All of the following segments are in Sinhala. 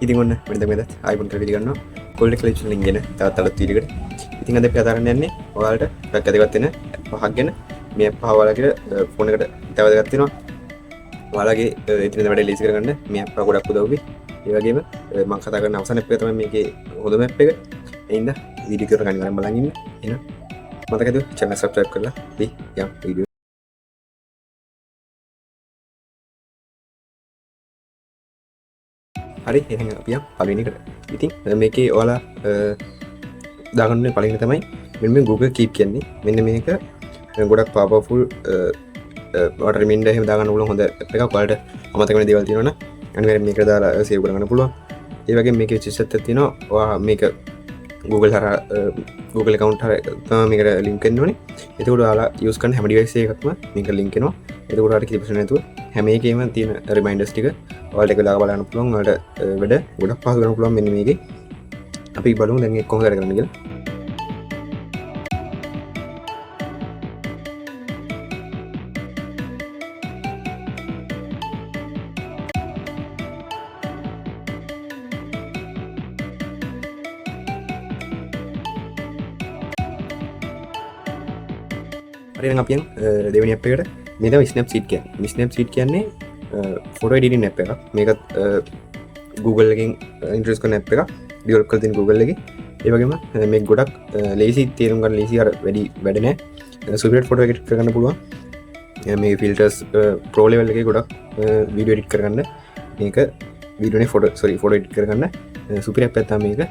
ඉතින් ඔන්න මෙතනත් ආයිබන් කරලා පිළිගන්නවා කොල්ඩ් කලෙක්ෂන් ලින්ක් ගැන තවත් අලුත් වීඩියෝකට. ඉතින් අද අපි අදාරන්න යන්නේ ඔයාලට ටිකක් වැදගත් වෙන පහක් ගැන. මේ පහ ඔයාලගේ ෆෝන් එකට ඉතාල වැදගත් වෙනවා. ඔයාලගේ ඉතින් වැඩ ලීසි කරගන්න මේ පහ ගොඩක් උදව් වෙයි. ඒ වගේම මම කතා කරන අවසාන ඇප් එක තමයි මේකේ හොඳම ඇප් එක. ඒ හින්දා වීඩියෝ එක ගන්න බලන් ඉන්න. එහෙනම් මතකද channel subscribe කරලා අපි යම් වීඩියෝ හරි එහෙනම් අපි යම් පළවෙනි එකට. ඉතින් මේකේ ඔයාලා දාගන්න පළවෙනි තමයි මෙන්න මේ Google Keep කියන්නේ. මෙන්න මේක ගොඩක් powerful water reminder එහෙම දාගන්න පුළුවන් හොඳ ඇප් එකක්. ඔයාලට අමතක වෙන දේවල් තියෙනවනම් අනිවාර්යෙන් මේකට දාලා සේව් කරගන්න පුළුවන්. ඒ වගේම මේකේ විශේෂත්වයක් තියෙනවා. ඔයා මේක Google හරහා Google account හරහා තමයි මේකට link වෙන්න ඕනේ. එතකොට ඔයාලා use කරන හැම device එකකටම මේක link වෙනවා. එතකොට ඔයාලට කිසි ප්‍රශ්නයක් නැතුව හැම එකේම තියෙන reminders ටික ඔයාලට එක දාලා බලන්න පුළුවන්. ඔයාලට වැඩ ගොඩක් පහසු කරන්න පුළුවන් මෙන්න මේකේ. අපි බලමු දැන් ඒක කොහොමද කරගන්න කියලා. හරි එහෙනම් අපි යන් දෙවෙනි ඇප් එකට. මේ තමයි Snapseed කියන්නේ. Snapseed කියන්නේ photo editing app එකක්. මේකත් Google එකෙන් ඉන්ට්‍රොඩියුස් කරන app එකක්. ඩෙවලොප් කරලා තියෙන Google එකේ. ඒ වගේම මේක ගොඩක් ලේසි තේරුම් ගන්න ලේසි අර වැඩි වැඩ නැහැ. සුපර් ෆොටෝ එඩිට් කරගන්න පුළුවන්. මේ ෆිල්ටර්ස් ප්‍රෝ ලෙවල් එකේ ගොඩක් වීඩියෝ එඩිට් කරගන්න මේක වීඩියෝනේ ෆොටෝ එඩිට් කරගන්න සුපර් ඇප් එකක් තමයි මේක.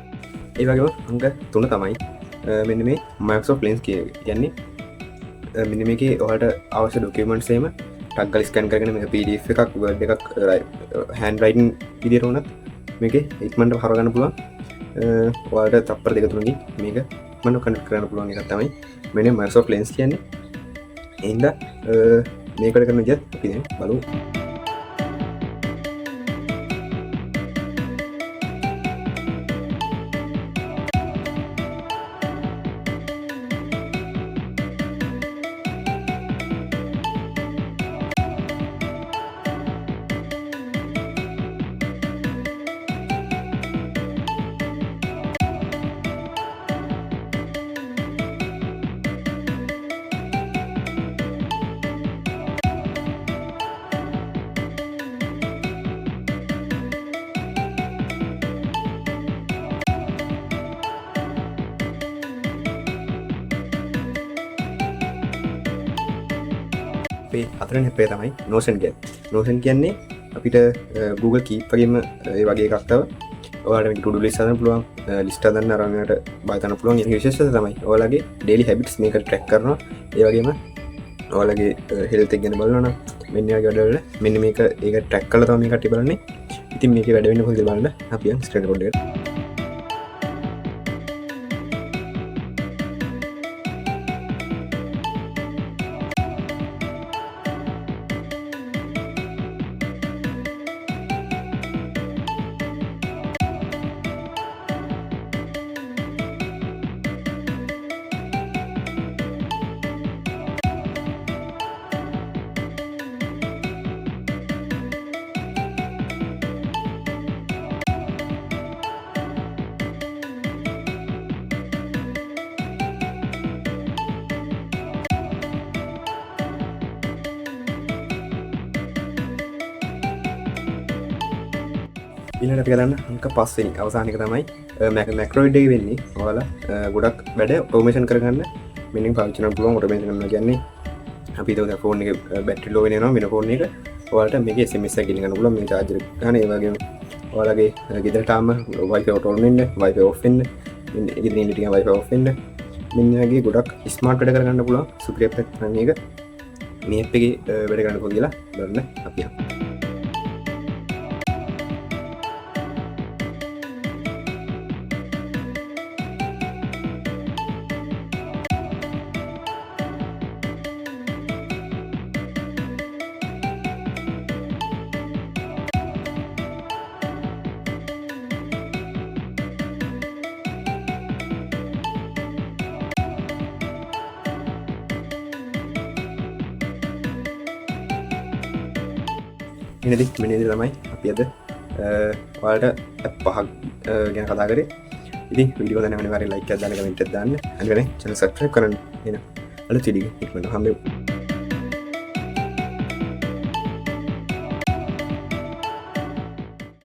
ඒ වගේම අංක 3 තමයි මෙන්න මේ Microsoft Lens කියන්නේ. මෙන්න මේකේ ඔයාලට අවශ්‍ය ඩොකියුමන්ට්ස් එහෙම ටග් ගාලා ස්කෑන් කරගෙන මේක PDF එකක් Word එකක් hand writing විදියට උනත් මේකේ ඉක්මනට හරව ගන්න පුළුවන්. ඔයාලට තප්පර දෙක තුනකින් මේක ඉක්මනට කනෙක්ට් කරන්න පුළුවන් එකක් තමයි මෙන්න Microsoft Lens කියන්නේ. ඒ හින්දා මේකට කරන විදිහත් අපි දැන් බලමු. හතරවෙනි ඇප් එක තමයි Notion කියන්නේ. Notion කියන්නේ අපිට Google Keep වගේම ඒ වගේ එකක් තව ඔයාලට මේක to-do list හදන්න පුළුවන්, list හදන්න අරගෙනට බය කරන්න පුළුවන්. ඒක විශේෂත්වය තමයි ඔයාලගේ daily habits මේක track කරනවා. ඒ වගේම ඔයාලගේ health එක ගැන බලනවා නම් මෙන්න වගේ වැඩවල මෙන්න මේක ඒක track කරලා තමයි මේ කට්ටිය බලන්නේ. ඉතින් මේකේ වැඩ වෙන්නේ කොහොමද බලන්න අපි යන් screen record එකට. ඊළඟට අපි කරන්න අංක 5 වෙනි අවසාන එක තමයි Macroid එක වෙන්නේ. ඔයාලා ගොඩක් වැඩ ඔටෝමේෂන් කරගන්න මෙන්න පාවිච්චි කරන්න පුළුවන්. ඔටෝමේෂන් කරනවා කියන්නේ අපි හිතුවා ෆෝන් එකේ බැටරි ලෝ වෙනවා වෙන ෆෝන් එක ඔයාලට මේකේ SMS එක ගිලින් ගන්න පුළුවන්. මේ charger එක ගන්න. ඒ වගේම ඔයාලගේ ගෙදරට ආම Wi-Fi on වෙන්න, Wi-Fi off වෙන්න, ගෙදරින් ඉන්න ටික Wi-Fi off වෙන්න මෙන්න වගේ ගොඩක් ස්මාර්ට් වැඩ කරගන්න පුළුවන්. සුපර් ඇප් එකක් තමයි මේක. මේ ඇප් එකේ වැඩ කරන්න කොහොමද කියලා බලන්න අපි යමු. ඉනදි මෙනේද තමයි අපි අද වාට පහක් ගැන කතා කරේ ඉතින් විඩියෝ දැනවන වර ලයික් දාන කමෙන්ට් දාන්න අගන චැනල් සබ්ස්ක්‍රයිබ් කරන්න එන අලුත් වීඩියෝ ඉක්මනට හම්බෙමු